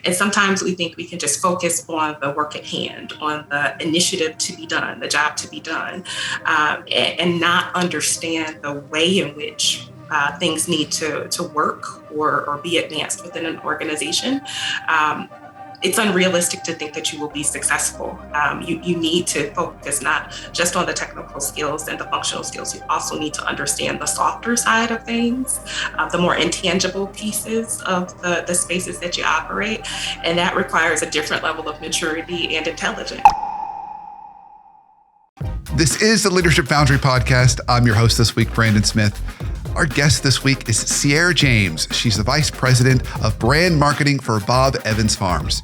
And sometimes we think we can just focus on the work at hand, on the initiative to be done, the job to be done, and not understand the way in which things need to work or be advanced within an organization. It's unrealistic to think that you will be successful. You need to focus not just on the technical skills and the functional skills. You also need to understand the softer side of things, the more intangible pieces of the spaces that you operate. And that requires a different level of maturity and intelligence. This is the Leadership Foundry Podcast. I'm your host this week, Brandon Smith. Our guest this week is Ciare James. She's the Vice President of Brand Marketing for Bob Evans Farms.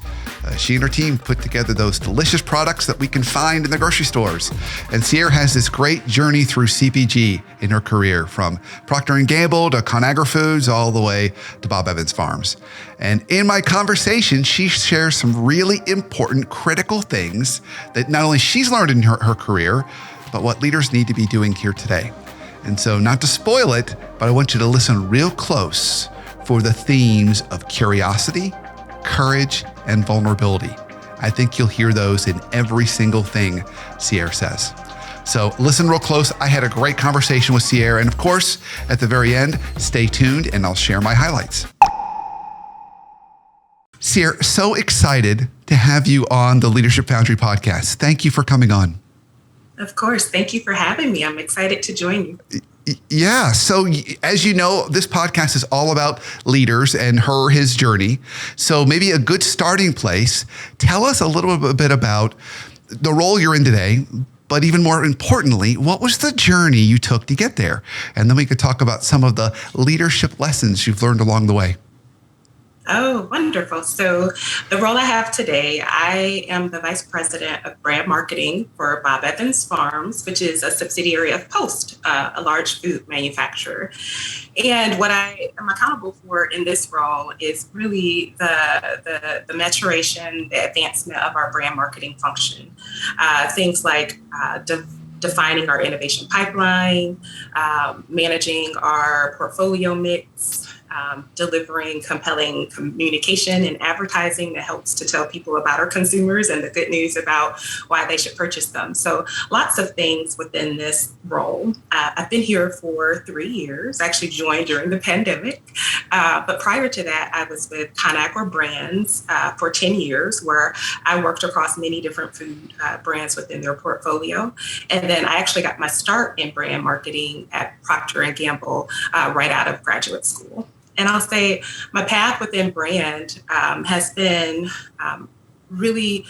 She and her team put together those delicious products that we can find in the grocery stores. And Ciare has this great journey through CPG in her career, from Procter & Gamble to Conagra Foods, all the way to Bob Evans Farms. And in my conversation, she shares some really important, critical things that not only she's learned in her career, but what leaders need to be doing here today. And so, not to spoil it, but I want you to listen real close for the themes of curiosity, courage, and vulnerability. I think you'll hear those in every single thing Ciare says. So listen real close. I had a great conversation with Ciare. And of course, at the very end, stay tuned and I'll share my highlights. Ciare, so excited to have you on the Leadership Foundry Podcast. Thank you for coming on. Of course. Thank you for having me. I'm excited to join you. Yeah. So as you know, this podcast is all about leaders and his journey. So maybe a good starting place. Tell us a little bit about the role you're in today, but even more importantly, what was the journey you took to get there? And then we could talk about some of the leadership lessons you've learned along the way. Oh, wonderful. So the role I have today, I am the Vice President of Brand Marketing for Bob Evans Farms, which is a subsidiary of Post, a large food manufacturer. And what I am accountable for in this role is really the maturation, the advancement of our brand marketing function. Things like defining our innovation pipeline, managing our portfolio mix, delivering compelling communication and advertising that helps to tell people about our consumers and the good news about why they should purchase them. So lots of things within this role. I've been here for 3 years, actually joined during the pandemic. But prior to that, I was with Conagra Brands for 10 years, where I worked across many different food brands within their portfolio. And then I actually got my start in brand marketing at Procter & Gamble right out of graduate school. And I'll say my path within brand has been really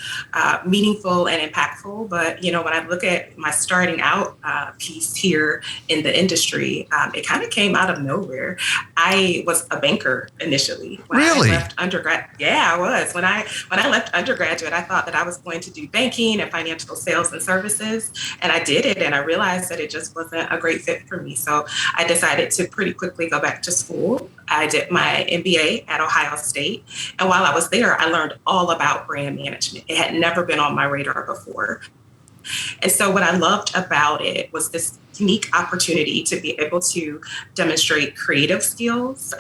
meaningful and impactful. But, when I look at my starting out piece here in the industry, it kind of came out of nowhere. I was a banker initially. Really? I left undergrad. Yeah, I was. When I left undergraduate, I thought that I was going to do banking and financial sales and services. And I did it. And I realized that it just wasn't a great fit for me. So I decided to pretty quickly go back to school. I did my MBA at Ohio State. And while I was there, I learned all about brand management. It had never been on my radar before. And so what I loved about it was this unique opportunity to be able to demonstrate creative skills.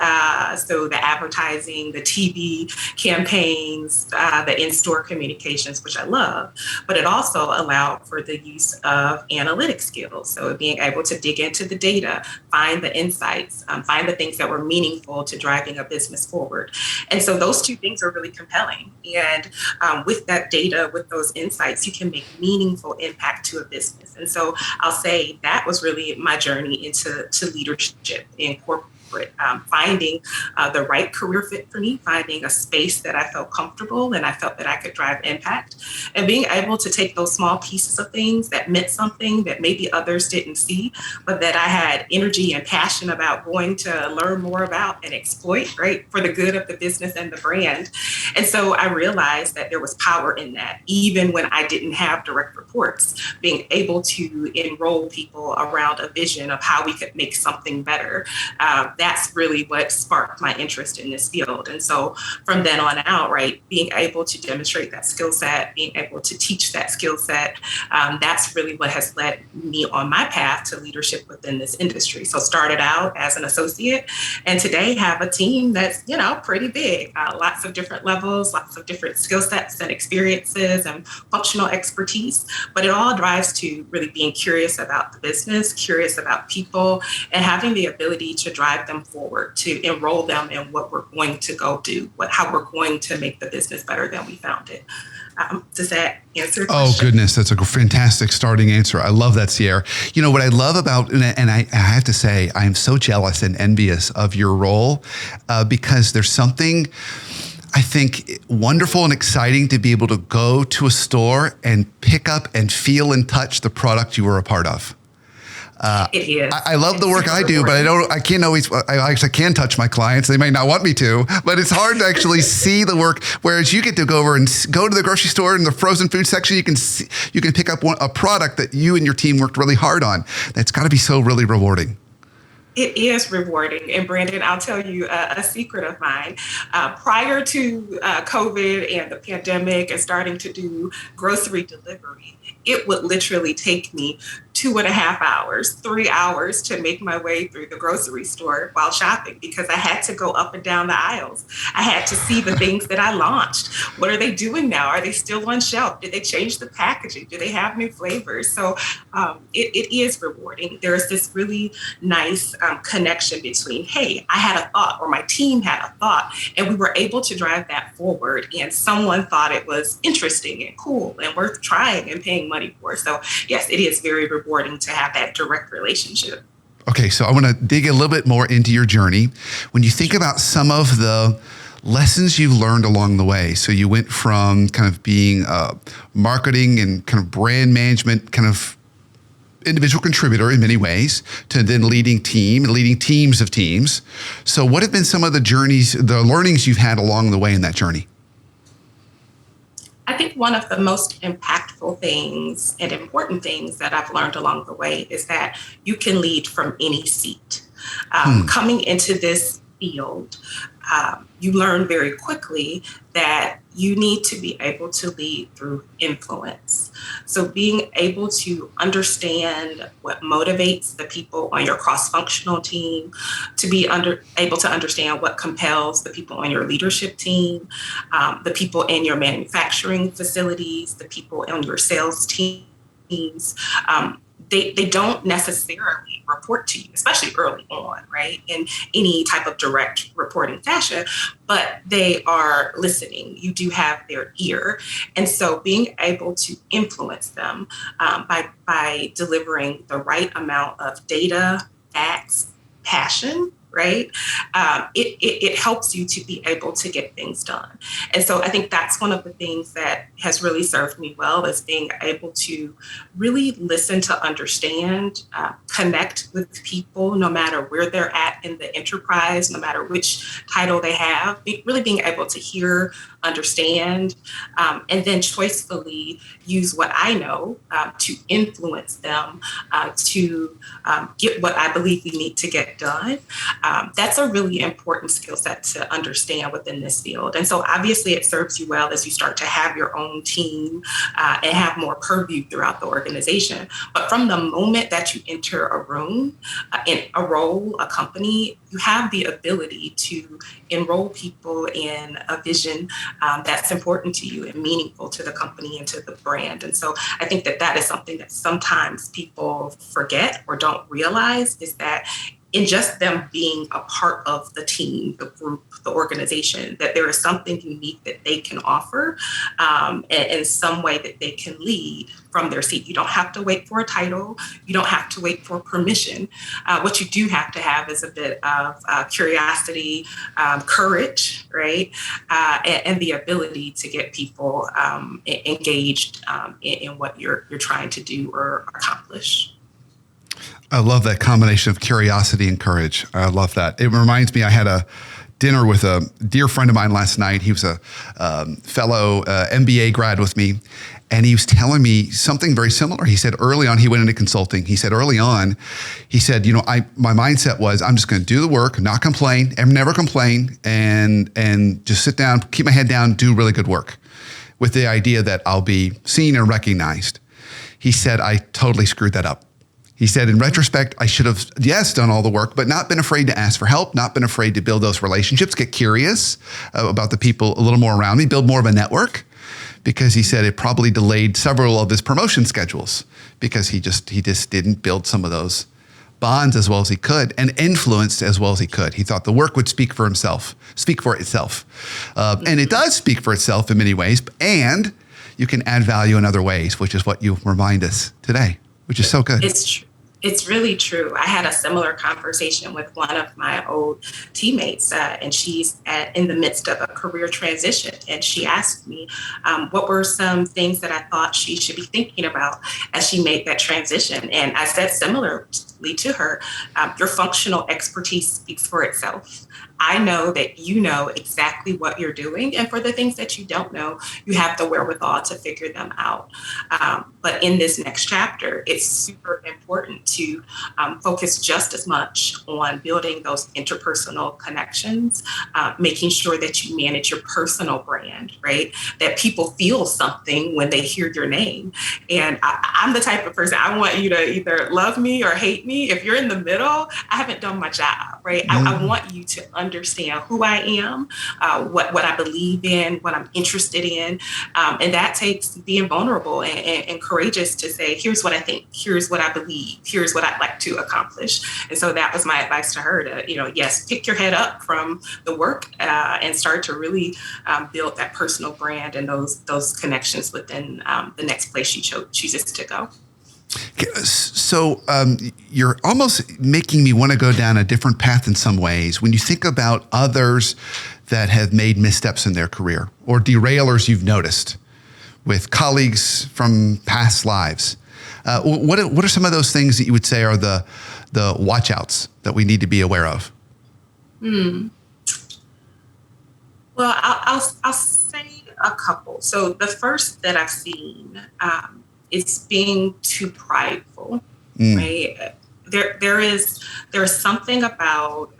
So the advertising, the TV campaigns, the in-store communications, which I love, but it also allowed for the use of analytic skills. So being able to dig into the data, find the insights, find the things that were meaningful to driving a business forward. And so those two things are really compelling. And with that data, with those insights, you can make meaningful impact to a business. And so I'll say that was really my journey into leadership in corporate. Finding the right career fit for me, finding a space that I felt comfortable and I felt that I could drive impact, and being able to take those small pieces of things that meant something that maybe others didn't see, but that I had energy and passion about going to learn more about and exploit, right, for the good of the business and the brand. And so I realized that there was power in that, even when I didn't have direct reports, being able to enroll people around a vision of how we could make something better. That's really what sparked my interest in this field. And so from then on out, right, being able to demonstrate that skill set, being able to teach that skill set, that's really what has led me on my path to leadership within this industry. So started out as an associate and today have a team that's, pretty big, lots of different levels levels, lots of different skill sets and experiences and functional expertise. But it all drives to really being curious about the business, curious about people, and having the ability to drive them forward, to enroll them in what we're going to go do, how we're going to make the business better than we found it. Does that answer your question? Oh, goodness. That's a fantastic starting answer. I love that, Ciare. You know, what I love about, and I have to say, I am so jealous and envious of your role because there's something, I think, wonderful and exciting to be able to go to a store and pick up and feel and touch the product you were a part of. It is. I love the work I do, but I can't always, I actually can touch my clients. They may not want me to, but it's hard to actually see the work. Whereas you get to go over and go to the grocery store in the frozen food section, you can pick up a product that you and your team worked really hard on. That's got to be so really rewarding. It is rewarding. And Brandon, I'll tell you a secret of mine. Prior to COVID and the pandemic and starting to do grocery delivery, it would literally take me 2.5 hours, 3 hours to make my way through the grocery store while shopping because I had to go up and down the aisles. I had to see the things that I launched. What are they doing now? Are they still on shelf? Did they change the packaging? Do they have new flavors? So it is rewarding. There's this really nice connection between, hey, I had a thought or my team had a thought and we were able to drive that forward and someone thought it was interesting and cool and worth trying and paying money for. So yes, it is very rewarding to have that direct relationship. Okay, so I want to dig a little bit more into your journey. When you think about some of the lessons you've learned along the way, so you went from kind of being marketing and kind of brand management kind of individual contributor in many ways to then leading teams of teams. So what have been some of the learnings you've had along the way in that journey? I think one of the most impactful things and important things that I've learned along the way is that you can lead from any seat. Coming into this field, you learn very quickly that you need to be able to lead through influence. So being able to understand what motivates the people on your cross-functional team, to be able to understand what compels the people on your leadership team, the people in your manufacturing facilities, the people on your sales teams, they don't necessarily report to you, especially early on, right, in any type of direct reporting fashion, but they are listening. You do have their ear. And so being able to influence them by delivering the right amount of data, facts, passion, right? It helps you to be able to get things done. And so I think that's one of the things that has really served me well is being able to really listen to understand, connect with people, no matter where they're at in the enterprise, no matter which title they have, really being able to hear, understand, and then choicefully use what I know to influence them to get what I believe we need to get done. That's a really important skill set to understand within this field. And so obviously it serves you well as you start to have your own team and have more purview throughout the organization. But from the moment that you enter a room, in a role, a company, you have the ability to enroll people in a vision that's important to you and meaningful to the company and to the brand. And so I think that is something that sometimes people forget or don't realize is that in just them being a part of the team, the group, the organization, that there is something unique that they can offer in some way that they can lead from their seat. You don't have to wait for a title. You don't have to wait for permission. What you do have to have is a bit of curiosity, courage, right? And the ability to get people engaged in what you're trying to do or accomplish. I love that combination of curiosity and courage. I love that. It reminds me, I had a dinner with a dear friend of mine last night. He was a fellow MBA grad with me, and he was telling me something very similar. He said early on, he went into consulting. He said early on, you know, my mindset was, I'm just going to do the work, not complain, and never complain, and just sit down, keep my head down, do really good work with the idea that I'll be seen and recognized. He said, I totally screwed that up. He said, in retrospect, I should have, yes, done all the work, but not been afraid to ask for help, not been afraid to build those relationships, get curious about the people a little more around me, build more of a network, because he said it probably delayed several of his promotion schedules because he just didn't build some of those bonds as well as he could and influenced as well as he could. He thought the work would speak for itself. And it does speak for itself in many ways, and you can add value in other ways, which is what you remind us today, which is so good. It's really true. I had a similar conversation with one of my old teammates, and she's in the midst of a career transition. And she asked me what were some things that I thought she should be thinking about as she made that transition. And I said similarly to her, your functional expertise speaks for itself. I know that you know exactly what you're doing. And for the things that you don't know, you have the wherewithal to figure them out. But in this next chapter, it's super important to focus just as much on building those interpersonal connections, making sure that you manage your personal brand, right? That people feel something when they hear your name. And I'm the type of person, I want you to either love me or hate me. If you're in the middle, I haven't done my job, right? I want you to understand who I am, what I believe in, what I'm interested in. And that takes being vulnerable and courageous to say, here's what I think, here's what I believe, here's what I'd like to accomplish. And so that was my advice to her to, yes, pick your head up from the work and start to really build that personal brand and those connections within the next place she chooses to go. So you're almost making me want to go down a different path in some ways. When you think about others that have made missteps in their career or derailers you've noticed with colleagues from past lives, what are some of those things that you would say are the watch outs that we need to be aware of? Well, I'll say a couple. So the first that I've seen is being too prideful, right? There is something about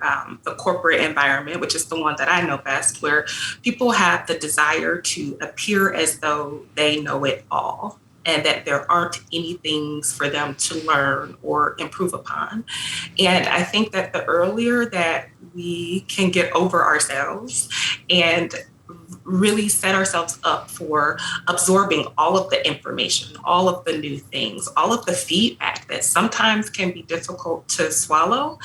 the corporate environment, which is the one that I know best, where people have the desire to appear as though they know it all and that there aren't any things for them to learn or improve upon. And I think that the earlier that we can get over ourselves and really set ourselves up for absorbing all of the information, all of the new things, all of the feedback that sometimes can be difficult to swallow,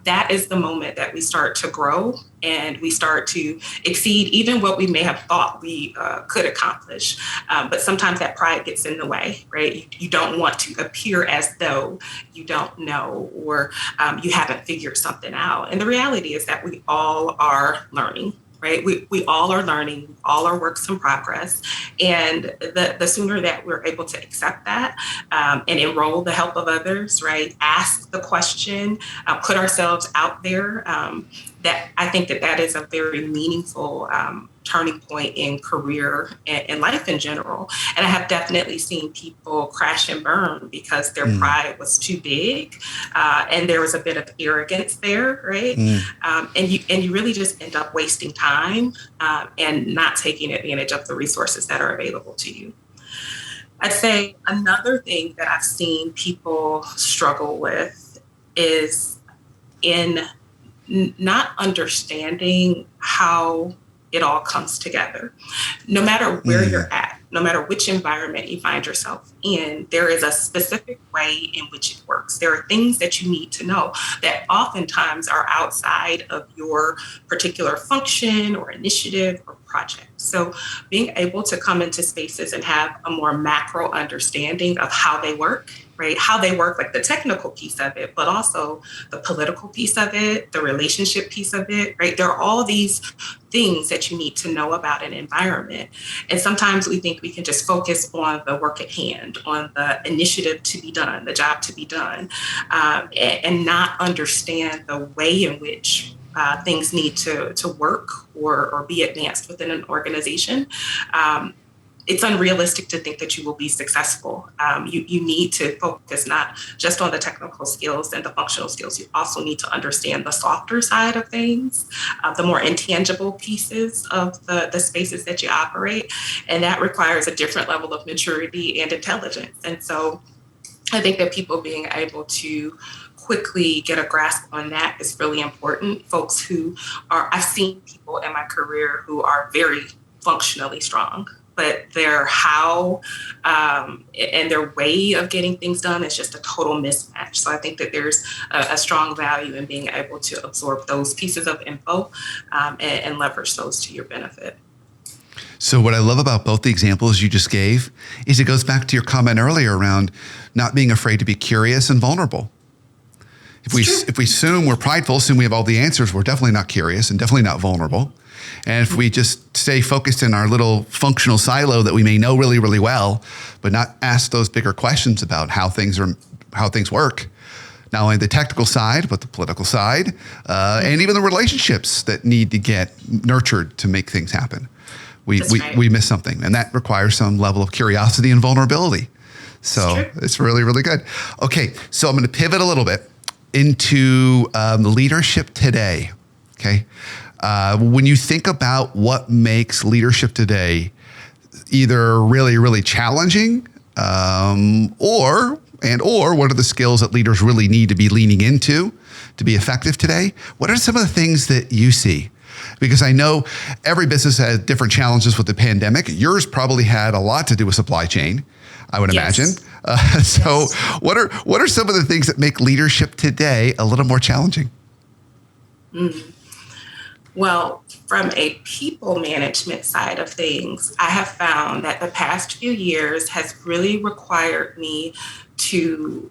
that is the moment that we start to grow and we start to exceed even what we may have thought we could accomplish. But sometimes that pride gets in the way, right? You don't want to appear as though you don't know or you haven't figured something out. And the reality is that we all are learning. Right? We all are learning, all are works in progress. And the sooner that we're able to accept that and enroll the help of others, right? Ask the question, put ourselves out there, that I think that is a very meaningful turning point in career and life in general. And I have definitely seen people crash and burn because their pride was too big and there was a bit of arrogance there, right? And you really just end up wasting time and not taking advantage of the resources that are available to you. I'd say another thing that I've seen people struggle with is in not understanding how it all comes together. No matter where you're at, no matter which environment you find yourself in, there is a specific way in which it works. There are things that you need to know that oftentimes are outside of your particular function or initiative or project. So being able to come into spaces and have a more macro understanding of how they work, right? How they work, like the technical piece of it, but also the political piece of it, the relationship piece of it, right? There are all these things that you need to know about an environment. And sometimes we think we can just focus on the work at hand, on the initiative to be done, the job to be done, and not understand the way in which things need to work or be advanced within an organization. It's unrealistic to think that you will be successful. You need to focus not just on the technical skills and the functional skills. You also need to understand the softer side of things, the more intangible pieces of the spaces that you operate. And that requires a different level of maturity and intelligence. And so I think that people being able to quickly get a grasp on that is really important. Folks who are, I've seen people in my career who are very functionally strong, but their how and their way of getting things done is just a total mismatch. So I think that there's a strong value in being able to absorb those pieces of info and leverage those to your benefit. So what I love about both the examples you just gave is it goes back to your comment earlier around not being afraid to be curious and vulnerable. If we assume we're prideful, assume we have all the answers, we're definitely not curious and definitely not vulnerable. And if we just stay focused in our little functional silo that we may know really, really well, but not ask those bigger questions about how things work, not only the technical side, but the political side, and even the relationships that need to get nurtured to make things happen. We miss something, and that requires some level of curiosity and vulnerability. So it's really, really good. Okay, so I'm going to pivot a little bit into leadership today. Okay, when you think about what makes leadership today either really, really challenging, or what are the skills that leaders really need to be leaning into to be effective today? What are some of the things that you see? Because I know every business has different challenges with the pandemic. Yours probably had a lot to do with supply chain, I would imagine. So what are some of the things that make leadership today a little more challenging? Well, from a people management side of things, I have found that the past few years has really required me to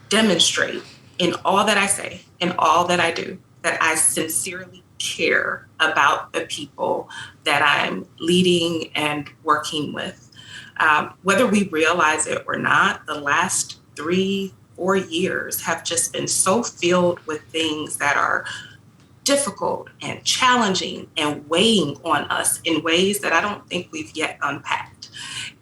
demonstrate in all that I say, in all that I do, that I sincerely care about the people that I'm leading and working with. Whether we realize it or not, the last 3-4 years have just been so filled with things that are difficult and challenging and weighing on us in ways that I don't think we've yet unpacked.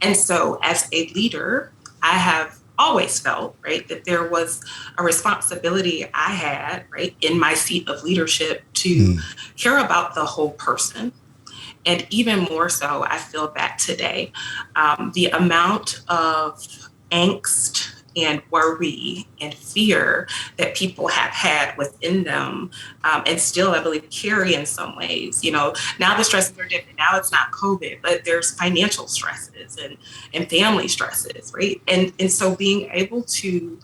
And so as a leader, I have always felt, right, that there was a responsibility I had, right, in my seat of leadership to care about the whole person. And even more so, I feel that today, the amount of angst and worry and fear that people have had within them, and still, I believe, carry in some ways. You know, now the stresses are different. Now it's not COVID, but there's financial stresses and family stresses, right? And so being able to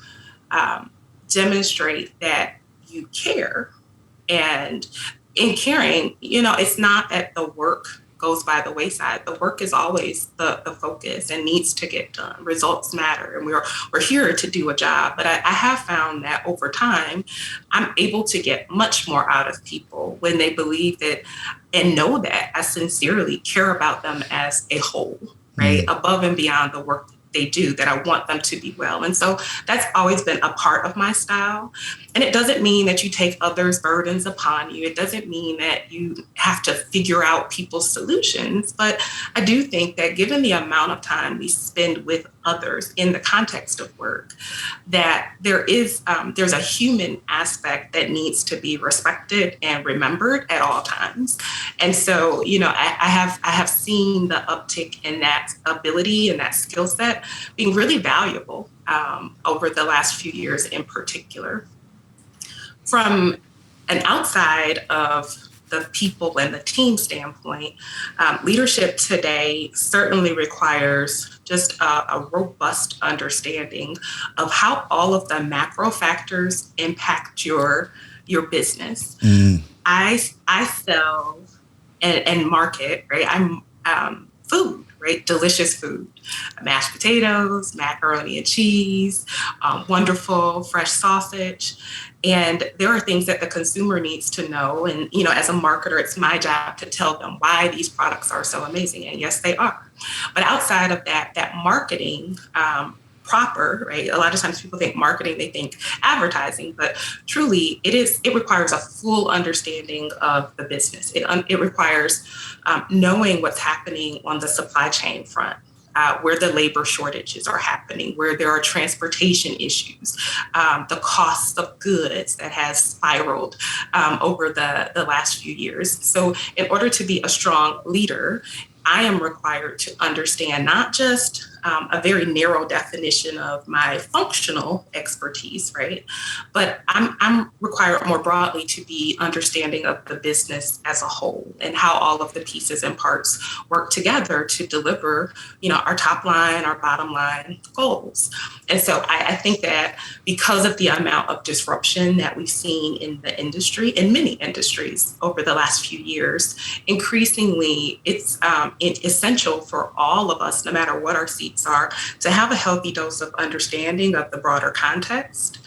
demonstrate that you care, and in caring, you know, it's not that the work goes by the wayside. The work is always the focus and needs to get done. Results matter, and we're here to do a job. But I have found that over time, I'm able to get much more out of people when they believe that and know that I sincerely care about them as a whole, right? Above and beyond the work they do, that I want them to be well. And so that's always been a part of my style. And it doesn't mean that you take others' burdens upon you. It doesn't mean that you have to figure out people's solutions. But I do think that given the amount of time we spend with others in the context of work, that there's a human aspect that needs to be respected and remembered at all times. And so, you know, I have seen the uptick in that ability and that skill set being really valuable over the last few years in particular. From an outside of the people and the team standpoint, leadership today certainly requires just a robust understanding of how all of the macro factors impact your business. I sell and market, right? I'm food, right? Delicious food, mashed potatoes, macaroni and cheese, wonderful fresh sausage. And there are things that the consumer needs to know. And, you know, as a marketer, it's my job to tell them why these products are so amazing. And yes, they are. But outside of that marketing proper, right? A lot of times people think marketing, they think advertising, but truly it requires a full understanding of the business. It requires knowing what's happening on the supply chain front. Where the labor shortages are happening, where there are transportation issues, the cost of goods that has spiraled over the last few years. So in order to be a strong leader, I am required to understand not just a very narrow definition of my functional expertise, right? But I'm required more broadly to be understanding of the business as a whole and how all of the pieces and parts work together to deliver, our top line, our bottom line goals. And so I think that because of the amount of disruption that we've seen in the industry, in many industries over the last few years, increasingly it's essential for all of us, no matter what our seats are, to have a healthy dose of understanding of the broader context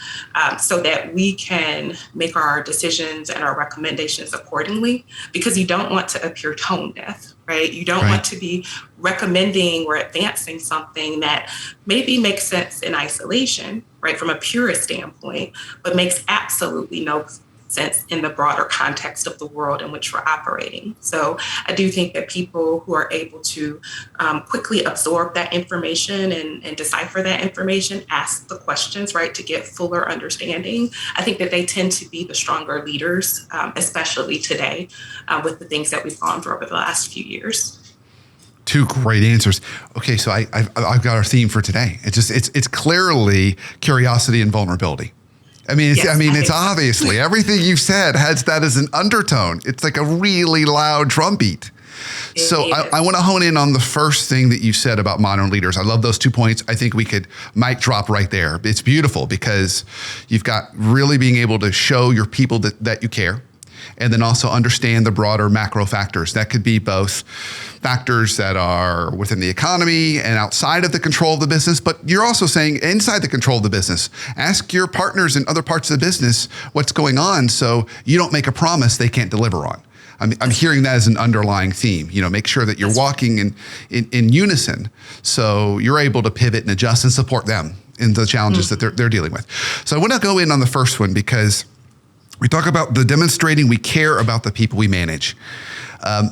so that we can make our decisions and our recommendations accordingly, because you don't want to appear tone deaf, right? You don't want to be recommending or advancing something that maybe makes sense in isolation, right, from a purist standpoint, but makes absolutely no sense in the broader context of the world in which we're operating. So I do think that people who are able to quickly absorb that information and decipher that information, ask the questions, right, to get fuller understanding, I think that they tend to be the stronger leaders, especially today with the things that we've gone through over the last few years. Two great answers. Okay, so I've got our theme for today. It's clearly curiosity and vulnerability. It's obviously everything you've said has that as an undertone. It's like a really loud drumbeat. So I want to hone in on the first thing that you said about modern leaders. I love those 2 points. I think we could mic drop right there. It's beautiful because you've got really being able to show your people that you care, and then also understand the broader macro factors. That could be both factors that are within the economy and outside of the control of the business, but you're also saying inside the control of the business. Ask your partners in other parts of the business what's going on so you don't make a promise they can't deliver on. I'm hearing that as an underlying theme. Make sure that you're walking in unison so you're able to pivot and adjust and support them in the challenges that they're dealing with. So I want to go in on the first one because we talk about the demonstrating we care about the people we manage.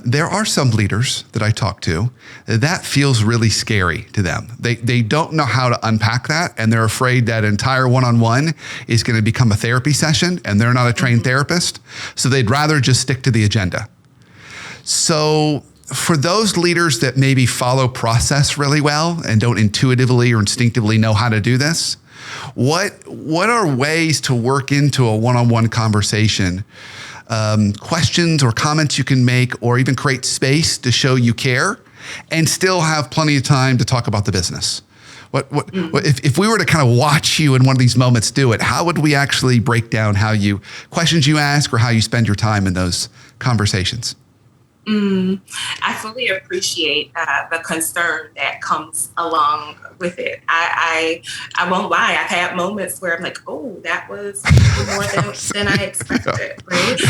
There are some leaders that I talk to that feels really scary to them. They don't know how to unpack that, and they're afraid that entire one-on-one is going to become a therapy session, and they're not a trained therapist, so they'd rather just stick to the agenda. So for those leaders that maybe follow process really well and don't intuitively or instinctively know how to do this, what are ways to work into a one-on-one conversation? Questions or comments you can make, or even create space to show you care and still have plenty of time to talk about the business. What if we were to kind of watch you in one of these moments do it, how would we actually break down questions you ask or how you spend your time in those conversations? I fully appreciate the concern that comes along with it. I won't lie. I've had moments where I'm like, oh, that was more than I expected. Right?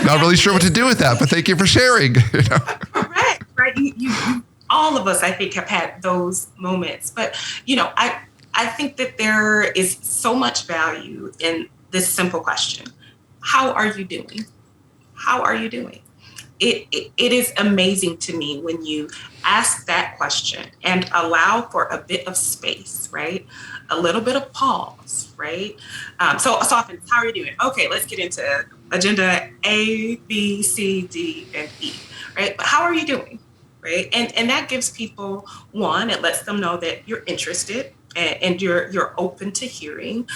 Not really sure what to do with that, but thank you for sharing. Correct. Right. You, all of us, I think, have had those moments. But, I think that there is so much value in this simple question. How are you doing? How are you doing? It is amazing to me when you ask that question and allow for a bit of space, right? A little bit of pause, right? So often, how are you doing? Okay, let's get into agenda A, B, C, D, and E, right? But how are you doing, right? And that gives people, one, it lets them know that you're interested and you're open to hearing.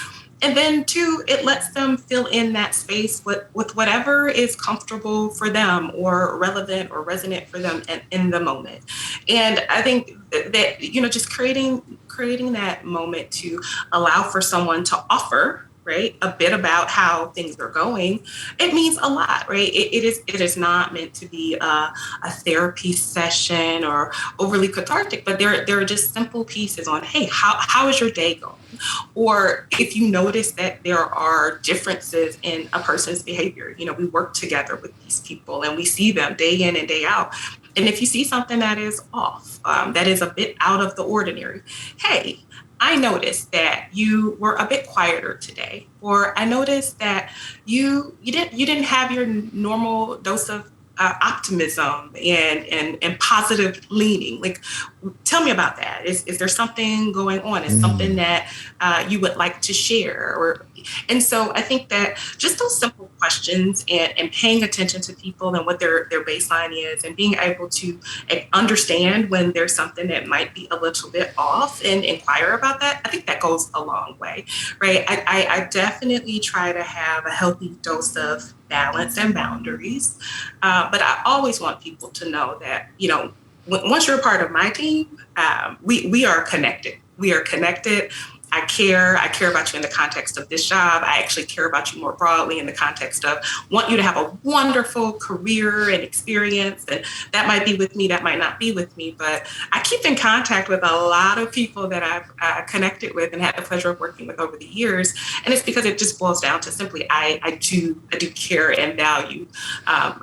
And then two, it lets them fill in that space with whatever is comfortable for them or relevant or resonant for them in the moment. And I think that, just creating that moment to allow for someone to offer, right, a bit about how things are going, it means a lot, right? It is not meant to be a therapy session or overly cathartic, but there are just simple pieces on, hey, how is your day going? Or if you notice that there are differences in a person's behavior, we work together with these people and we see them day in and day out. And if you see something that is off, that is a bit out of the ordinary, hey, I noticed that you were a bit quieter today, or I noticed that you didn't have your normal dose of optimism and positive leaning. Like, tell me about that. Is there something going on? Is something that you would like to share? And so I think that just those simple questions and paying attention to people and what their baseline is, and being able to understand when there's something that might be a little bit off and inquire about that, I think that goes a long way, right? I definitely try to have a healthy dose of balance and boundaries. But I always want people to know that, once you're a part of my team, we are connected. We are connected. I care about you in the context of this job. I actually care about you more broadly in the context of want you to have a wonderful career and experience. And that might be with me, that might not be with me, but I keep in contact with a lot of people that I've connected with and had the pleasure of working with over the years. And it's because it just boils down to simply, I do care and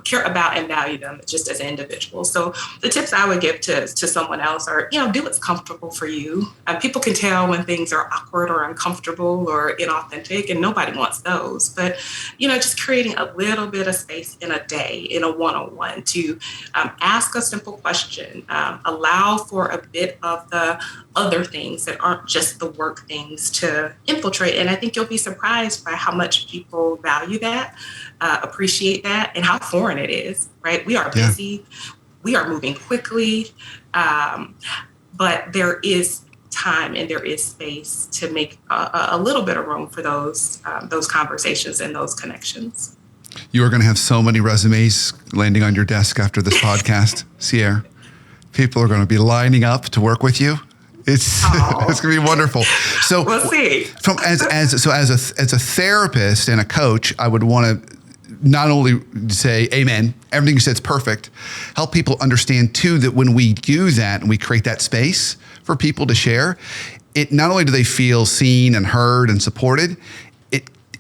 care about and value them just as an individual. So the tips I would give to someone else are, do what's comfortable for you. People can tell when things are awkward or uncomfortable or inauthentic, and nobody wants those. But, just creating a little bit of space in a day, in a one-on-one, to ask a simple question, allow for a bit of the other things that aren't just the work things to infiltrate. And I think you'll be surprised by how much people value that, appreciate that, and how foreign it is, right? We are busy. We are moving quickly. But there is time and there is space to make a little bit of room for those conversations and those connections. You are going to have so many resumes landing on your desk after this podcast, Ciare. People are going to be lining up to work with you. It's it's going to be wonderful. So we'll see. As a therapist and a coach, I would want to not only say amen, everything you said is perfect, help people understand too that when we do that and we create that space for people to share, it not only do they feel seen and heard and supported,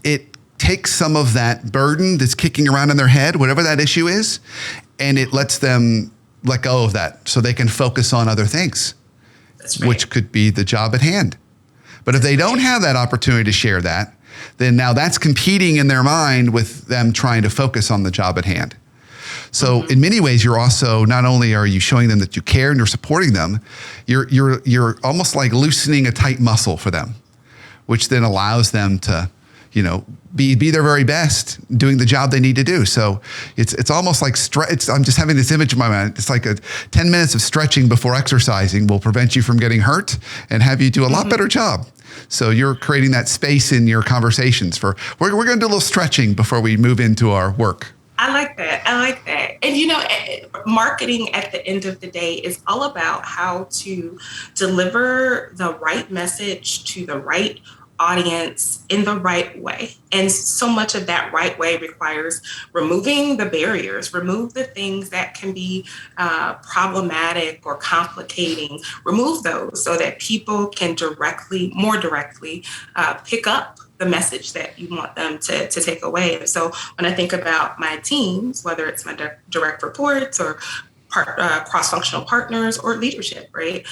it takes some of that burden that's kicking around in their head, whatever that issue is, and it lets them let go of that so they can focus on other things, That's right. which could be the job at hand. But if they don't have that opportunity to share that, then now that's competing in their mind with them trying to focus on the job at hand. So in many ways, you're also, not only are you showing them that you care and you're supporting them, you're almost like loosening a tight muscle for them, which then allows them to, be their very best doing the job they need to do. So it's almost like I'm just having this image in my mind. It's like 10 minutes of stretching before exercising will prevent you from getting hurt and have you do a lot better job. So you're creating that space in your conversations we're going to do a little stretching before we move into our work. I like that. And, marketing at the end of the day is all about how to deliver the right message to the right audience in the right way. And so much of that right way requires removing the barriers, remove the things that can be problematic or complicating, remove those so that people can more directly pick up the message that you want them to take away. And so when I think about my teams, whether it's my direct reports or cross-functional partners or leadership, right?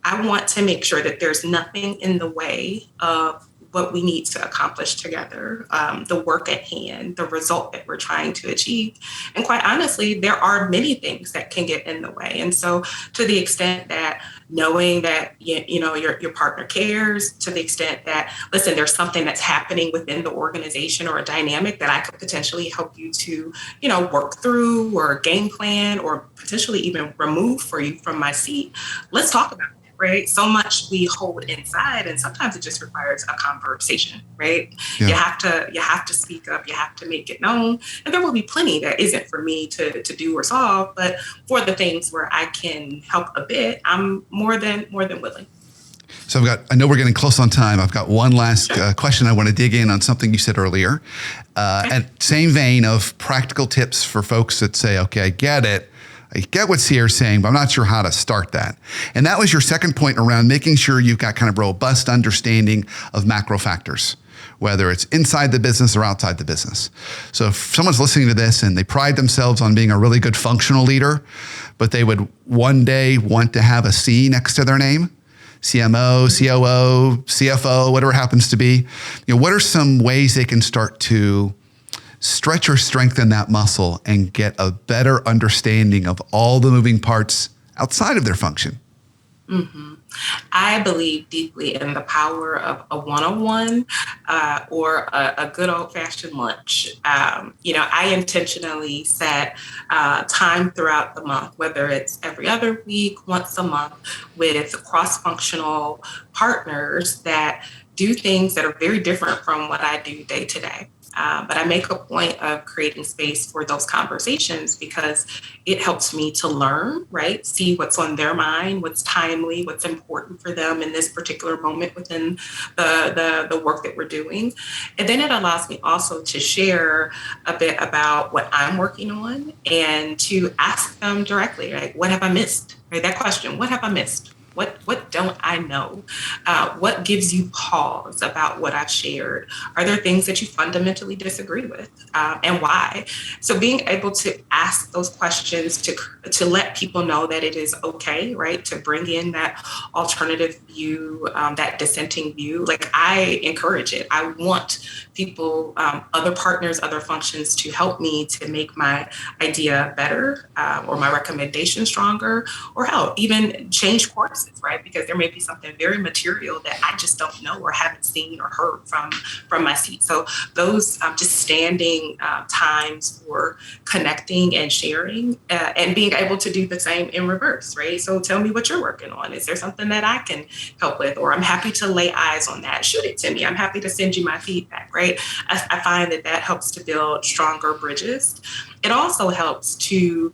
I want to make sure that there's nothing in the way of what we need to accomplish together, the work at hand, the result that we're trying to achieve. And quite honestly, there are many things that can get in the way. And so to the extent that knowing that, your partner cares, to the extent that, listen, there's something that's happening within the organization or a dynamic that I could potentially help you to, work through or game plan or potentially even remove for you from my seat, let's talk about it. Right? So much we hold inside, and sometimes it just requires a conversation, right? Yeah. You have to speak up, you have to make it known. And there will be plenty that isn't for me to do or solve, but for the things where I can help a bit, I'm more than willing. So I know we're getting close on time. I've got one last question. I want to dig in on something you said earlier. And same vein of practical tips for folks that say, okay, I get it. I get what Ciare's saying, but I'm not sure how to start that. And that was your second point around making sure you've got kind of robust understanding of macro factors, whether it's inside the business or outside the business. So if someone's listening to this and they pride themselves on being a really good functional leader, but they would one day want to have a C next to their name, CMO, COO, CFO, whatever it happens to be, what are some ways they can start to stretch or strengthen that muscle and get a better understanding of all the moving parts outside of their function? Mm-hmm. I believe deeply in the power of a one-on-one or a good old-fashioned lunch. I intentionally set time throughout the month, whether it's every other week, once a month, with cross-functional partners that do things that are very different from what I do day to day. But I make a point of creating space for those conversations because it helps me to learn, right? See what's on their mind, what's timely, what's important for them in this particular moment within the work that we're doing. And then it allows me also to share a bit about what I'm working on and to ask them directly, right? What have I missed? Right? That question, what have I missed? What don't I know? What gives you pause about what I've shared? Are there things that you fundamentally disagree with, and why? So being able to ask those questions to let people know that it is okay, right? To bring in that alternative view, that dissenting view. Like, I encourage it. I want people, other partners, other functions to help me to make my idea better, or my recommendation stronger, or hell, even change courses, right? Because there may be something very material that I just don't know or haven't seen or heard from my seat. So those just standing times for connecting and sharing, and being able to do the same in reverse, right? So tell me what you're working on. Is there something that I can help with? Or I'm happy to lay eyes on that. Shoot it to me. I'm happy to send you my feedback, right? I find that helps to build stronger bridges. It also helps to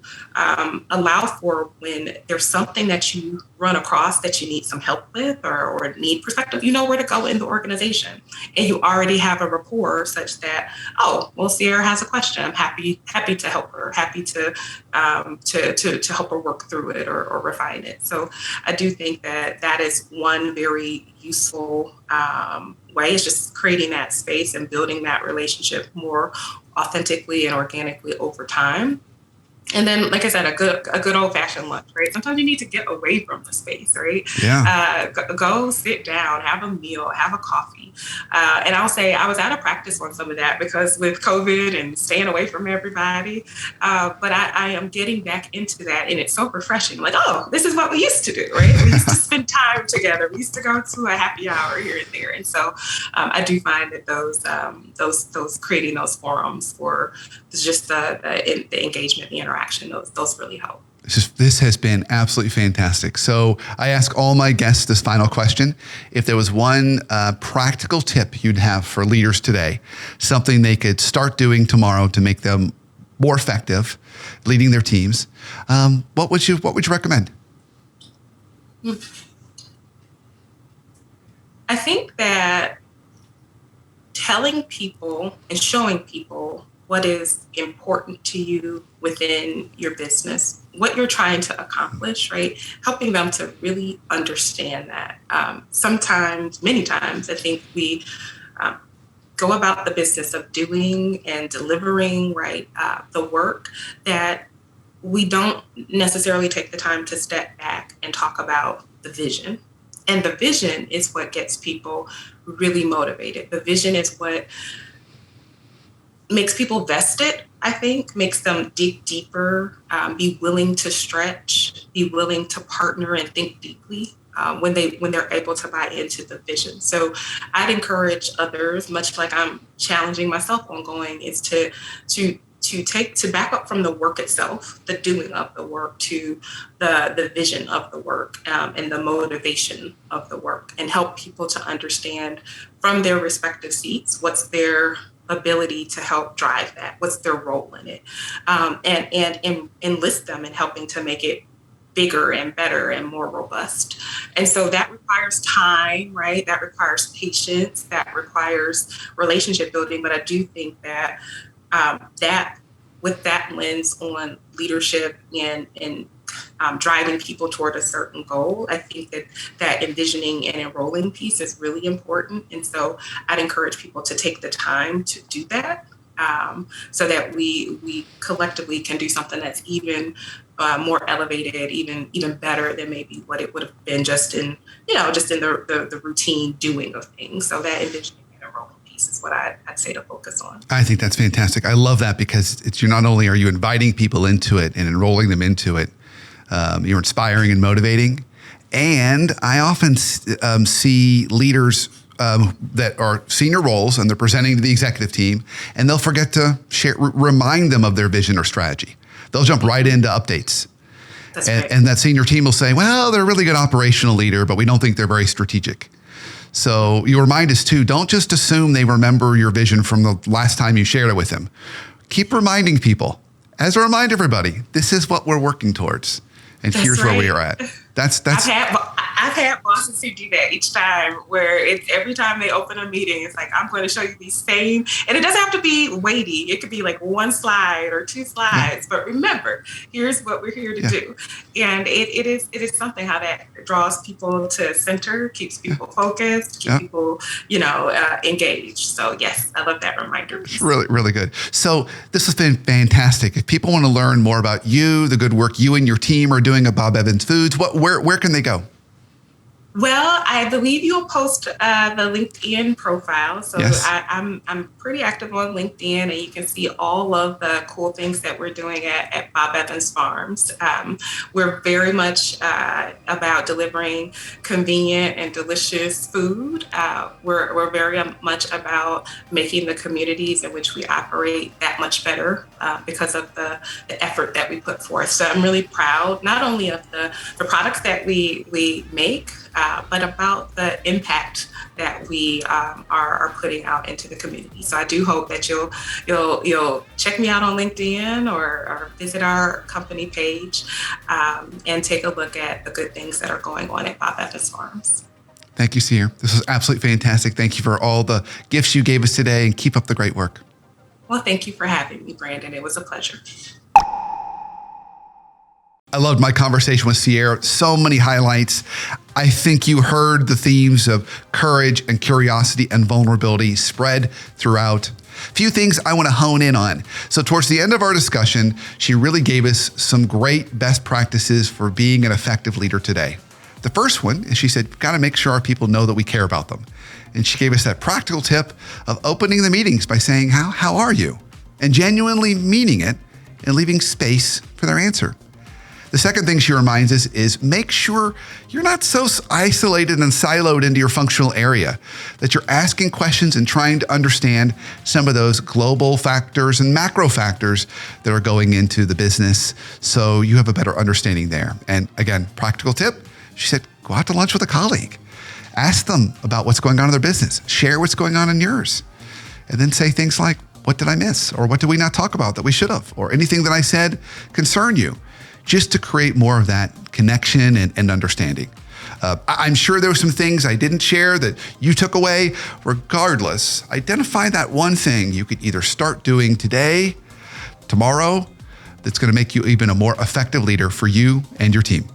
allow for when there's something that you run across that you need some help with or need perspective, you know where to go in the organization. And you already have a rapport such that, oh, well, Ciare has a question. I'm happy to help her, happy to help her work through it or refine it. So I do think that is one very useful way, is just creating that space and building that relationship more authentically and organically over time. And then, like I said, a good old fashioned lunch, right? Sometimes you need to get away from the space, right? Yeah. Go sit down, have a meal, have a coffee. And I'll say I was out of practice on some of that because with COVID and staying away from everybody. But I am getting back into that, and it's so refreshing. Like, oh, this is what we used to do, right? We used to spend time together. We used to go to a happy hour here and there. And so I do find that those creating those forums for just the engagement, the interaction, those really help. This has been absolutely fantastic. So I ask all my guests this final question. If there was one practical tip you'd have for leaders today, something they could start doing tomorrow to make them more effective leading their teams, what would you recommend? I think that telling people and showing people what is important to you within your business, what you're trying to accomplish, right? Helping them to really understand that. Sometimes, many times, I think we go about the business of doing and delivering, right, the work that we don't necessarily take the time to step back and talk about the vision. And the vision is what gets people really motivated. The vision is what makes people vested, I think, makes them dig deeper, be willing to stretch, be willing to partner and think deeply when they're able to buy into the vision. So I'd encourage others, much like I'm challenging myself ongoing, is to back up from the work itself, the doing of the work, to the vision of the work, and the motivation of the work, and help people to understand from their respective seats what's their ability to help drive that, what's their role in it, and enlist them in helping to make it bigger and better and more robust. And so that requires time, right? That requires patience, that requires relationship building. But I do think that that with that lens on leadership and driving people toward a certain goal, I think that envisioning and enrolling piece is really important. And so I'd encourage people to take the time to do that, so that we collectively can do something that's even more elevated, even better than maybe what it would have been just in the routine doing of things. So that envisioning and enrolling piece piece is what I'd say to focus on. I think that's fantastic. I love that because you're not only are you inviting people into it and enrolling them into it, you're inspiring and motivating. And I often see leaders that are senior roles and they're presenting to the executive team and they'll forget to remind them of their vision or strategy. They'll jump right into updates. And that senior team will say, well, they're a really good operational leader, but we don't think they're very strategic. So you remind us too, don't just assume they remember your vision from the last time you shared it with them. Keep reminding people. As a reminder, everybody, this is what we're working towards. And here's where we are at. I've had bosses who do that each time, where it's every time they open a meeting, it's like, I'm going to show you these same, and it doesn't have to be weighty. It could be like one slide or two slides, but remember, here's what we're here to do. And it is something how that draws people to center, keeps people focused, keeps people, engaged. So yes, I love that reminder. It's really, really good. So this has been fantastic. If people want to learn more about you, the good work you and your team are doing at Bob Evans Foods, where can they go? Well, I believe you'll post the LinkedIn profile. So yes. I'm pretty active on LinkedIn, and you can see all of the cool things that we're doing at Bob Evans Farms. We're very much about delivering convenient and delicious food. We're very much about making the communities in which we operate that much better because of the effort that we put forth. So I'm really proud not only of the products that we make, but about the impact that we are putting out into the community. So I do hope that you'll check me out on LinkedIn or visit our company page and take a look at the good things that are going on at Bob Evans Farms. Thank you, Ciare. This was absolutely fantastic. Thank you for all the gifts you gave us today, and keep up the great work. Well, thank you for having me, Brandon. It was a pleasure. I loved my conversation with Ciare. So many highlights. I think you heard the themes of courage and curiosity and vulnerability spread throughout. Few things I want to hone in on. So towards the end of our discussion, she really gave us some great best practices for being an effective leader today. The first one is she said, got to make sure our people know that we care about them. And she gave us that practical tip of opening the meetings by saying, how are you? And genuinely meaning it and leaving space for their answer. The second thing she reminds us is make sure you're not so isolated and siloed into your functional area, that you're asking questions and trying to understand some of those global factors and macro factors that are going into the business so you have a better understanding there. And again, practical tip, she said, go out to lunch with a colleague. Ask them about what's going on in their business. Share what's going on in yours. And then say things like, what did I miss? Or what did we not talk about that we should have? Or anything that I said concern you? Just to create more of that connection and understanding. I'm sure there were some things I didn't share that you took away. Regardless, identify that one thing you could either start doing today, tomorrow, that's going to make you even a more effective leader for you and your team.